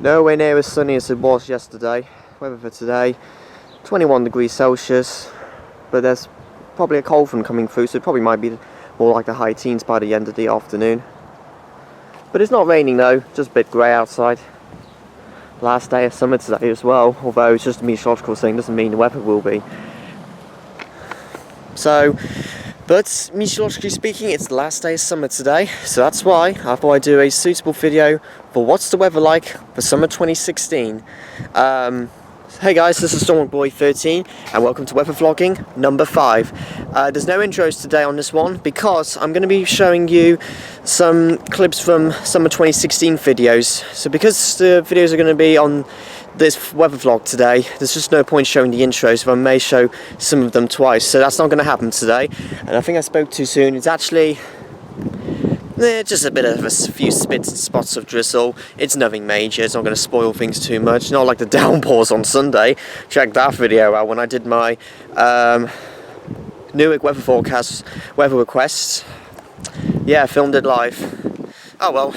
Nowhere near as sunny as it was yesterday. Weather for today, 21 degrees Celsius, but there's probably a cold front coming through, so it probably might be more like the high teens by the end of the afternoon. But it's not raining though, just a bit grey outside. Last day of summer today as well, although it's just a meteorological thing, doesn't mean the weather will be. But meteorologically speaking, it's the last day of summer today, so that's why I thought I'd do a suitable video for what's the weather like for summer 2016. Hey guys, this is StormBoy13 and welcome to weather vlogging number 5. There's no intros today on this one because I'm going to be showing you some clips from summer 2016 videos. So because the videos are going to be on this weather vlog today, there's just no point showing the intros, but I may show some of them twice, so that's not going to happen today. And I think I spoke too soon. It's actually just a bit of a few spits and spots of drizzle. It's nothing major, it's not going to spoil things too much. Not like the downpours on Sunday. Check that video out when I did my Newark weather forecast weather requests. Yeah, filmed it live. Oh well.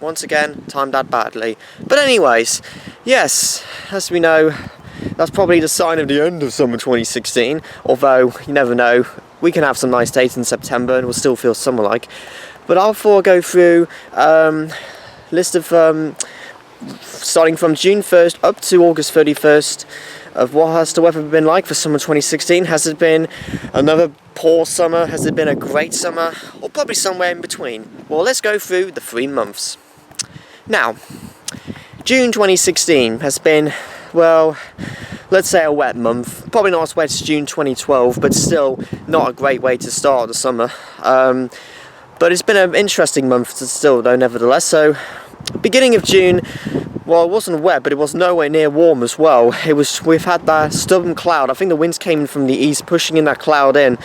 Once again, timed that badly. But anyways, yes, as we know, that's probably the sign of the end of summer 2016. Although, you never know, we can have some nice days in September and we'll still feel summer-like. But I'll go through list of starting from June 1st up to August 31st of what has the weather been like for summer 2016. Has it been another poor summer? Has it been a great summer? Or probably somewhere in between? Well, let's go through the 3 months. Now, June 2016 has been, well, let's say a wet month. Probably not as wet as June 2012, but still not a great way to start the summer. But it's been an interesting month still, though, nevertheless. So, beginning of June, well, it wasn't wet, but it was nowhere near warm as well. We've had that stubborn cloud. I think the winds came in from the east, pushing in that cloud in.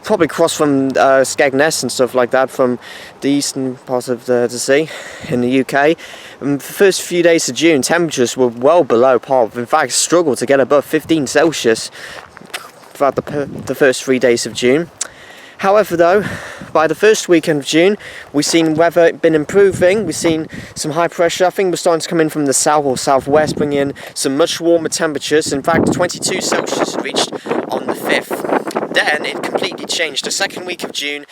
Probably crossed from Skegness and stuff like that, from the eastern part of the sea in the UK. The first few days of June, temperatures were well below par. In fact, struggled to get above 15 Celsius throughout the first 3 days of June. However, though, by the first weekend of June, we've seen weather been improving. We've seen some high pressure. I think we're starting to come in from the south or southwest, bringing in some much warmer temperatures. In fact, 22 Celsius reached on the 5th. Then it completely changed. The second week of June,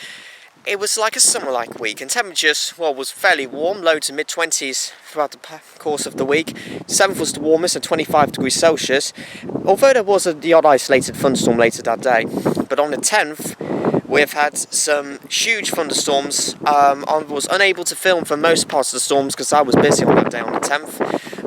it was like a summer-like week, and temperatures, well, was fairly warm, low to mid-20s throughout the course of the week. 7th was the warmest at 25 degrees Celsius, although there was the odd isolated thunderstorm later that day. But on the 10th, we've had some huge thunderstorms. I was unable to film for most parts of the storms because I was busy on that day on the 10th.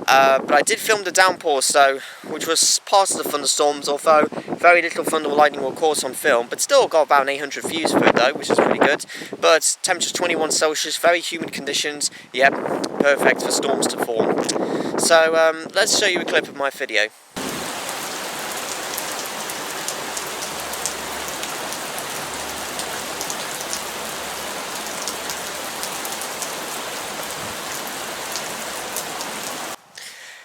But I did film the downpours though, which was part of the thunderstorms, although very little thunder or lightning were caught on film, but still got about 800 views for it though, which is pretty good. But temperatures 21 Celsius, very humid conditions, yep, perfect for storms to form. So let's show you a clip of my video.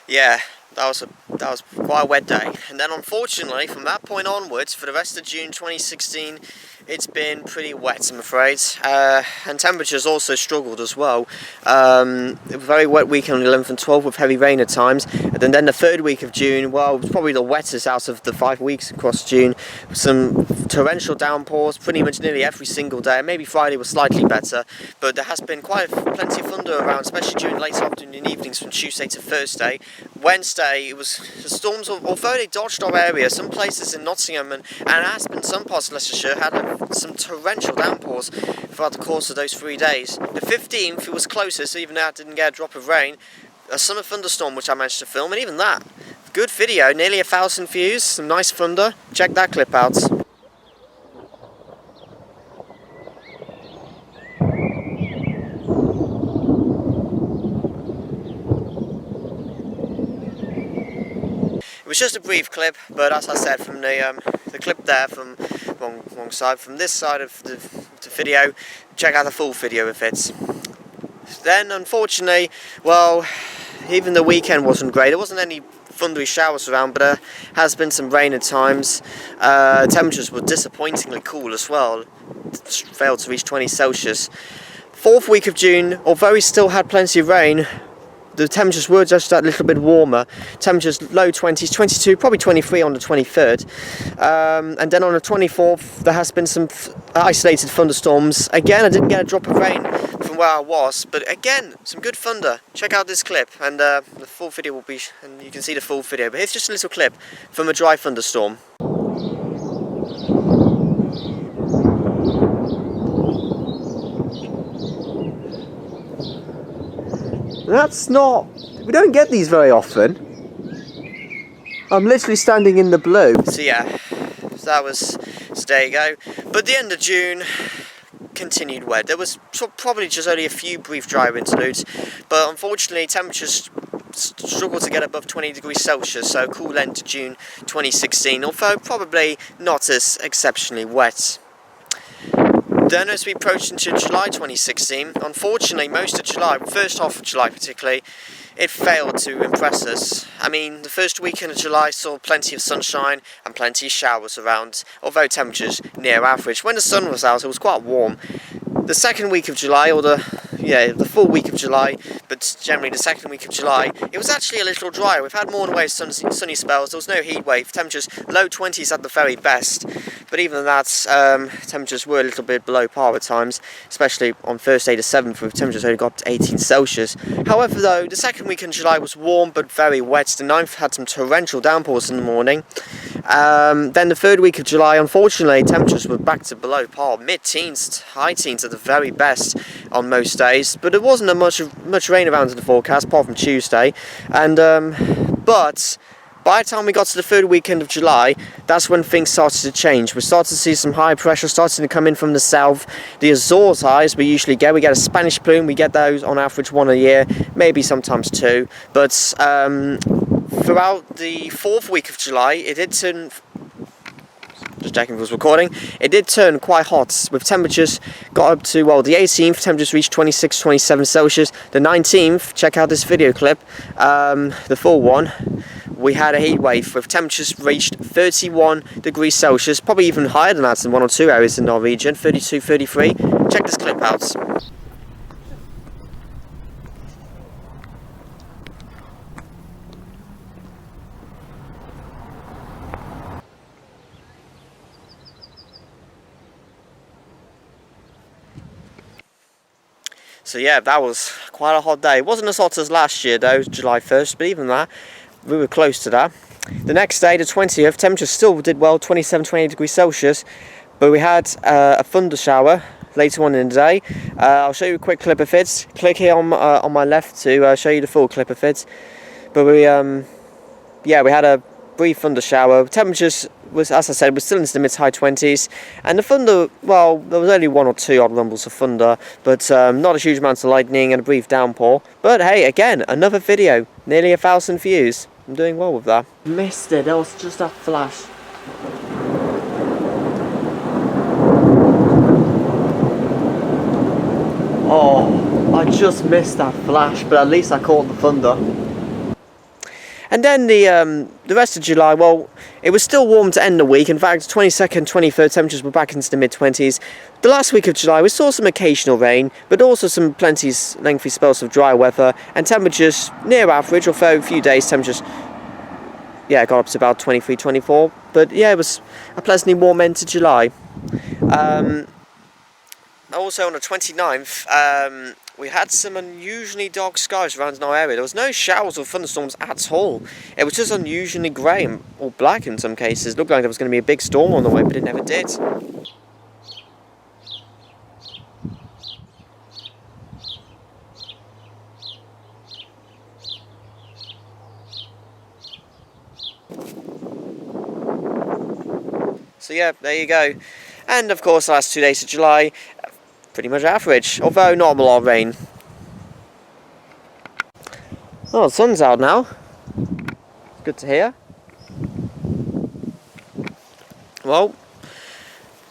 Yeah, that was quite a wet day, and then unfortunately from that point onwards, for the rest of June 2016, it's been pretty wet, I'm afraid, and temperatures also struggled as well. A very wet week on the 11th and 12th with heavy rain at times, and then the third week of June, well, it was probably the wettest out of the 5 weeks across June. Some torrential downpours pretty much nearly every single day. Maybe Friday was slightly better, but there has been plenty of thunder around, especially during late afternoon and evenings from Tuesday to Thursday. Wednesday, it was the storms, although they dodged our area, some places in Nottingham and Aspen, some parts of Leicestershire had some torrential downpours throughout the course of those 3 days. The 15th, it was closest, even though I didn't get a drop of rain. A summer thunderstorm which I managed to film, and even that, good video, nearly 1,000 views, some nice thunder. Check that clip out. It was just a brief clip, but as I said, from the clip there from wrong side, from this side of the video, check out the full video if it's. Then, unfortunately, well, even the weekend wasn't great. There wasn't any thundery showers around, but there has been some rain at times. Temperatures were disappointingly cool as well. Failed to reach 20 Celsius. 4th week of June, although we still had plenty of rain, the temperatures were just a little bit warmer. Temperatures low 20s, 22, probably 23 on the 23rd. And then on the 24th, there has been some isolated thunderstorms. Again, I didn't get a drop of rain from where I was, but again, some good thunder. Check out this clip, and the full video will be, and you can see the full video. But here's just a little clip from a dry thunderstorm. That's not, we don't get these very often. I'm literally standing in the blue. So yeah, so that was, so there you go. But the end of June continued wet. There was probably just only a few brief dry interludes, but unfortunately temperatures struggled to get above 20 degrees Celsius, so cool end to June 2016, although probably not as exceptionally wet. Then as we approached into July 2016, unfortunately most of July, first half of July particularly, it failed to impress us. I mean, the first weekend of July saw plenty of sunshine and plenty of showers around, although temperatures near average. When the sun was out, it was quite warm. The second week of July, or the full week of July, but generally the second week of July, it was actually a little drier. We've had more in the way of sunny spells. There was no heat wave. Temperatures low 20s at the very best, but even that, temperatures were a little bit below par at times, especially on Thursday the 7th, where temperatures only got up to 18 Celsius. However though, the second week in July was warm but very wet. The 9th had some torrential downpours in the morning. Then the third week of July, unfortunately, temperatures were back to below par, mid-teens, high teens at the very best on most days, but there wasn't much rain around in the forecast apart from Tuesday. And but by the time we got to the third weekend of July, that's when things started to change. We started to see some high pressure starting to come in from the south. The Azores highs we usually get. We get a Spanish plume. We get those on average 1 a year, maybe sometimes 2. But throughout the 4th week of July, it did turn. Just checking if it was recording. It did turn quite hot, with temperatures got up to, well, the 18th, temperatures reached 26, 27 Celsius. The 19th, check out this video clip, the full one, we had a heat wave with temperatures reached 31 degrees Celsius, probably even higher than that in 1 or 2 areas in our region, 32, 33. Check this clip out. So yeah, that was quite a hot day. It wasn't as hot as last year though, July 1st, but even that, we were close to that. The next day, the 20th, temperatures still did well, 27, 28 degrees Celsius, but we had a thunder shower later on in the day. I'll show you a quick clip of it. Click here on my left to show you the full clip of it. But we had a brief thunder shower. Temperatures was, as I said, was still into the mid-high 20s, and the thunder, well, there was only 1 or 2 odd rumbles of thunder, but not a huge amount of lightning and a brief downpour. But hey, again, another video, nearly 1,000 views. I'm doing well with that. Missed it. There was just that flash. Oh, I just missed that flash, but at least I caught the thunder. And then the rest of July, well, it was still warm to end the week. In fact, 22nd, 23rd, temperatures were back into the mid-20s. The last week of July, we saw some occasional rain, but also some plenty lengthy spells of dry weather, and temperatures near average, although a few days temperatures, got up to about 23, 24. But yeah, it was a pleasantly warm end to July. Also on the 29th, we had some unusually dark skies around in our area. There was no showers or thunderstorms at all. It was just unusually grey or black in some cases. It looked like there was going to be a big storm on the way, but it never did. So yeah, there you go. And of course, the last 2 days of July, pretty much average, although not a lot of rain. Oh, the sun's out now. Good to hear. Well,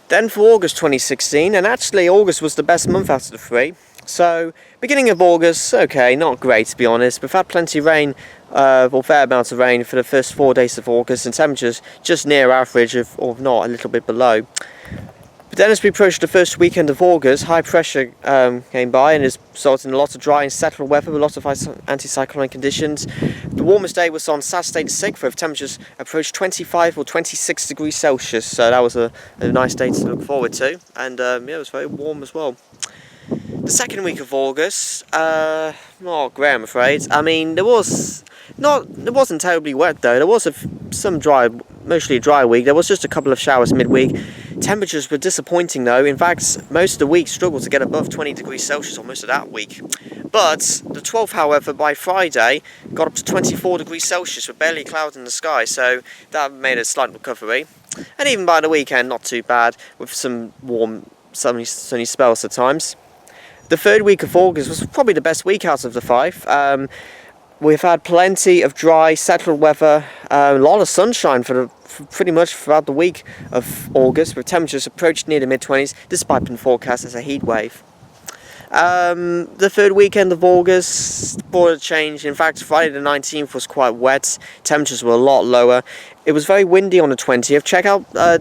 then for August 2016, and actually August was the best month out of the 3. So, beginning of August, okay, not great to be honest. We've had plenty of rain, or fair amounts of rain for the first 4 days of August, and temperatures just near average, or not, a little bit below. But then as we approached the first weekend of August, high pressure came by and has resulted in a lot of dry and settled weather with lots of anticyclonic conditions. The warmest day was on Saturday the 6th, where temperatures approached 25 or 26 degrees Celsius, so that was a nice day to look forward to, and yeah, it was very warm as well. The second week of August, not great, I'm afraid. I mean, it wasn't terribly wet though. There was some dry, mostly a dry week. There was just a couple of showers midweek. Temperatures were disappointing though. In fact, most of the week struggled to get above 20 degrees Celsius or most of that week. But the 12th, however, by Friday, got up to 24 degrees Celsius with barely a cloud in the sky, so that made a slight recovery. And even by the weekend, not too bad, with some warm, sunny spells at times. The third week of August was probably the best week out of the 5. We've had plenty of dry, settled weather, a lot of sunshine for pretty much throughout the week of August, with temperatures approached near the mid-20s, despite being forecast as a heat wave. The third weekend of August brought a change. In fact, Friday the 19th was quite wet, temperatures were a lot lower. It was very windy on the 20th. Check out, a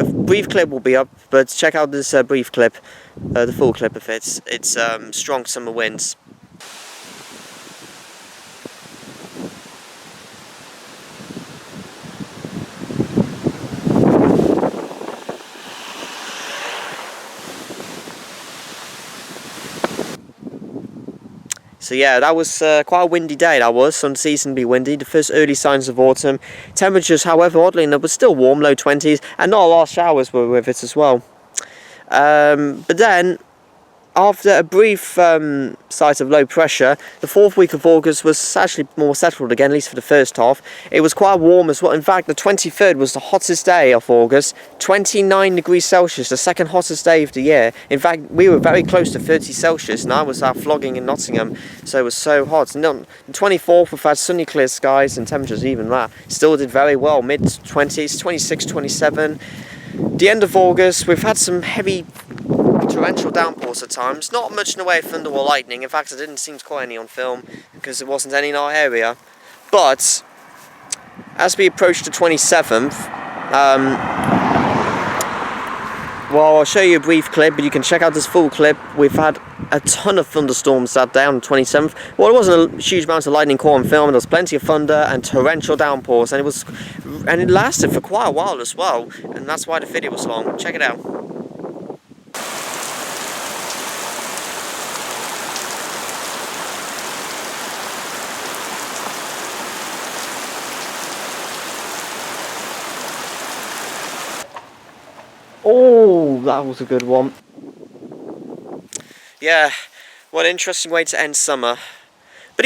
brief clip will be up, but check out this brief clip, the full clip of it. It's strong summer winds. So yeah, that was quite a windy day, that was, unseasonably windy, the first early signs of autumn. Temperatures, however, oddly enough, were still warm, low 20s, and not a lot of showers were with it as well. But then, after a brief sight of low pressure, the 4th week of August was actually more settled again, at least for the first half. It was quite warm as well. In fact, the 23rd was the hottest day of August, 29 degrees Celsius, the second hottest day of the year. In fact, we were very close to 30 Celsius, and I was out flogging in Nottingham, so it was so hot. And on the 24th, we've had sunny, clear skies, and temperatures even that still did very well, mid-20s, 26, 27. The end of August, we've had some heavy torrential downpours at times, not much in the way of thunder or lightning. In fact, I didn't seem to caught any on film because there wasn't any in our area. But as we approached the 27th, well, I'll show you a brief clip, but you can check out this full clip. We've had a ton of thunderstorms that day on the 27th. Well, it wasn't a huge amount of lightning caught on film, and there was plenty of thunder and torrential downpours, and it lasted for quite a while as well, and that's why the video was long. Check it out. Oh, that was a good one. Yeah, what an interesting way to end summer. But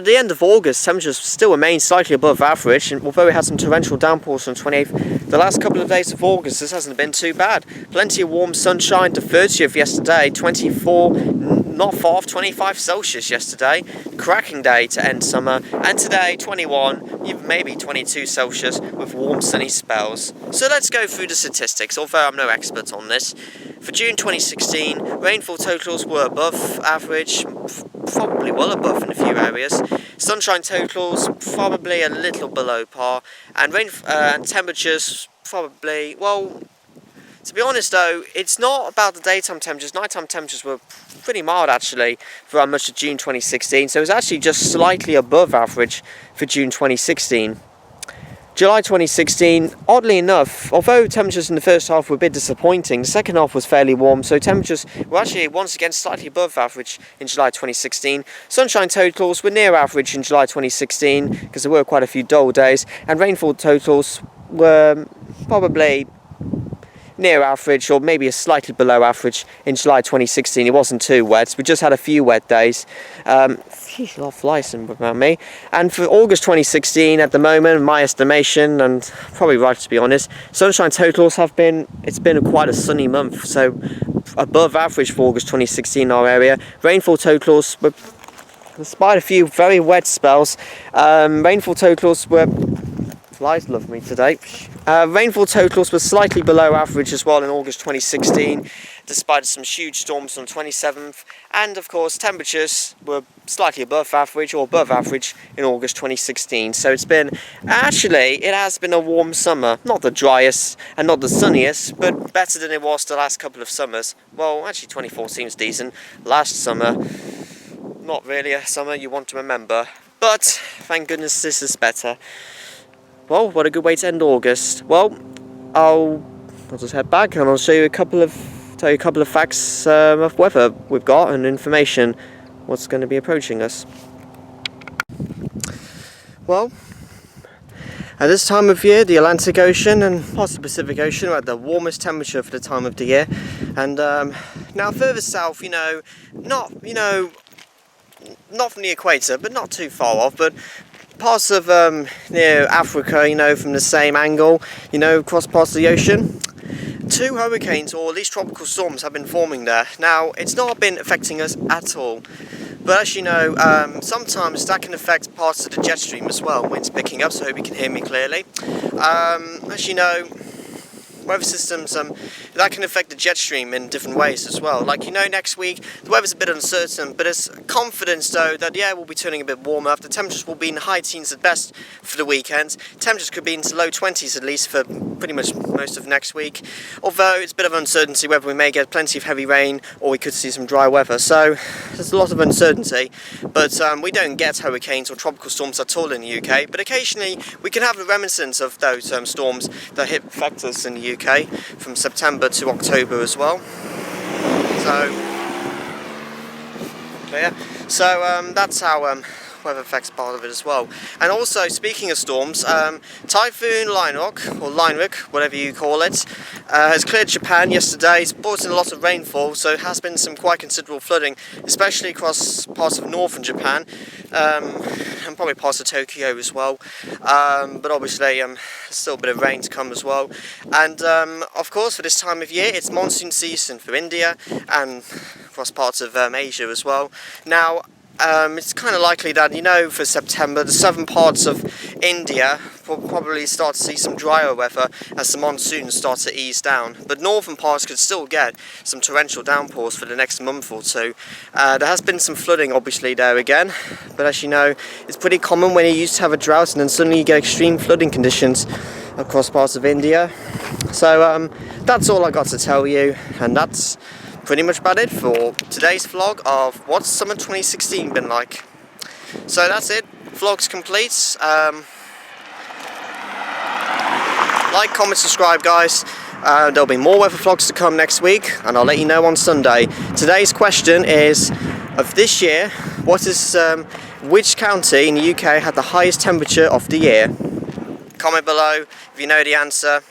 the end of August, temperatures still remain slightly above average, and although we had some torrential downpours on the 28th, the last couple of days of August, this hasn't been too bad. Plenty of warm sunshine. The 30th yesterday, 24, not far off 25 Celsius yesterday. Cracking day to end summer. And today, 21, even maybe 22 Celsius with warm sunny spells. So let's go through the statistics, although I'm no expert on this. For June 2016, rainfall totals were above average, probably well above in a few areas. Sunshine totals probably a little below par, and and temperatures probably, well, to be honest though, it's not about the daytime temperatures. Nighttime temperatures were pretty mild actually for much of June 2016, so it was actually just slightly above average for June 2016. July 2016, oddly enough, although temperatures in the first half were a bit disappointing, the second half was fairly warm, so temperatures were actually once again slightly above average in July 2016. Sunshine totals were near average in July 2016, because there were quite a few dull days, and rainfall totals were probably near average, or maybe a slightly below average in July 2016. It wasn't too wet, we just had a few wet days. A lot of flies around me. And for August 2016, at the moment, my estimation, and probably right to be honest, sunshine totals it's been quite a sunny month, so above average for August 2016 in our area. Rainfall totals were, despite a few very wet spells, rainfall totals were flies love me today. Rainfall totals were slightly below average as well in August 2016, despite some huge storms on the 27th. And of course, temperatures were slightly above average or above average in August 2016. So it has been a warm summer. Not the driest and not the sunniest, but better than it was the last couple of summers. Well, actually 24 seems decent. Last summer, not really a summer you want to remember. But thank goodness this is better. Well, what a good way to end August. Well, I'll just head back and I'll tell you a couple of facts of weather we've got and information what's going to be approaching us. Well, at this time of year, the Atlantic Ocean and parts of the Pacific Ocean are at the warmest temperature for the time of the year. And now further south, not from the equator, but not too far off, but parts of near Africa, from the same angle, across parts of the ocean. 2 hurricanes, or at least tropical storms, have been forming there. Now, it's not been affecting us at all, but as you know, sometimes that can affect parts of the jet stream as well when it's picking up, so I hope you can hear me clearly. As you know, weather systems, that can affect the jet stream in different ways as well. Like, next week, the weather's a bit uncertain, but there's confidence, though, that the air will be turning a bit warmer. The temperatures will be in the high teens at best for the weekend. Temperatures could be into low 20s at least for pretty much most of next week. Although, it's a bit of uncertainty whether we may get plenty of heavy rain or we could see some dry weather. So, there's a lot of uncertainty, but we don't get hurricanes or tropical storms at all in the UK. But occasionally, we can have the remnants of those storms that affect us in the UK. From September to October as well. So that's how weather affects part of it as well. And also, speaking of storms, Typhoon Linrock, whatever you call it, has cleared Japan yesterday. It's brought in a lot of rainfall, so it has been some quite considerable flooding, especially across parts of northern Japan, and probably parts of Tokyo as well. But obviously, still a bit of rain to come as well. And of course, for this time of year, it's monsoon season for India and across parts of Asia as well. Now, it's kind of likely that, for September, the southern parts of India will probably start to see some drier weather as the monsoons start to ease down. But northern parts could still get some torrential downpours for the next month or two. There has been some flooding, obviously, there again. But as you know, it's pretty common when you used to have a drought and then suddenly you get extreme flooding conditions across parts of India. So that's all I got to tell you, and that's pretty much about it for today's vlog of what's summer 2016 been like. So that's it, vlog's complete. Like, comment, subscribe, guys. There'll be more weather vlogs to come next week, and I'll let you know on Sunday. Today's question is, of this year, which county in the UK had the highest temperature of the year? Comment below if you know the answer,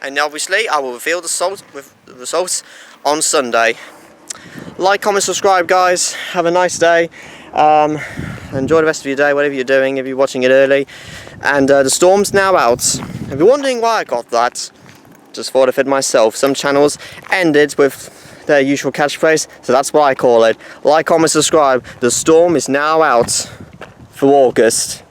and obviously I will reveal the results on Sunday. Like, comment, subscribe, guys. Have a nice day. Enjoy the rest of your day, whatever you're doing, if you're watching it early. And the storm's now out. If you're wondering why I got that, just thought of it myself. Some channels ended with their usual catchphrase, so that's what I call it. Like, comment, subscribe. The storm is now out for August.